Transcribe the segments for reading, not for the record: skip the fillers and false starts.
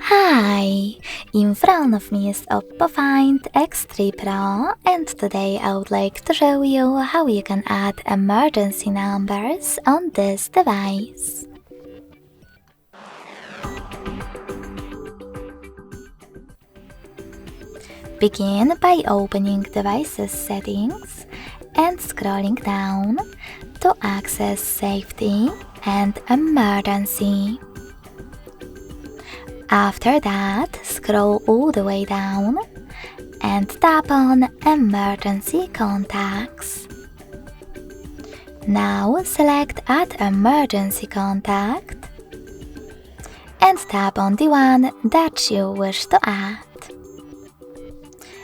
Hi! In front of me is OPPO Find X3 Pro, and today I would like to show you how you can add emergency numbers on this device. Begin by opening Devices Settings and scrolling down to access Safety and Emergency. After that, scroll all the way down and tap on Emergency Contacts. Now select Add Emergency Contact and tap on the one that you wish to add.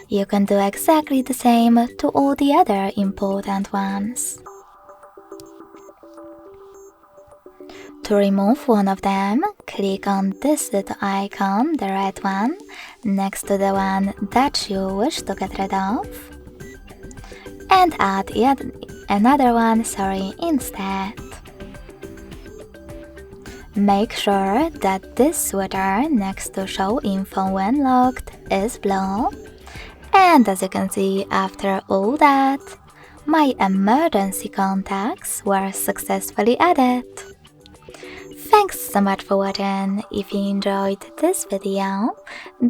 You can do exactly the same to all the other important ones. To remove one of them, click on this little icon, the red one, next to the one that you wish to get rid of, and add yet another one, instead. Make sure that this switcher next to Show Info when logged is blue, and as you can see, after all that, my emergency contacts were successfully added. Thanks so much for watching. If you enjoyed this video,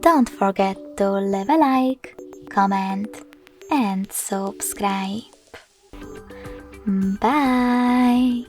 don't forget to leave a like, comment and subscribe. Bye!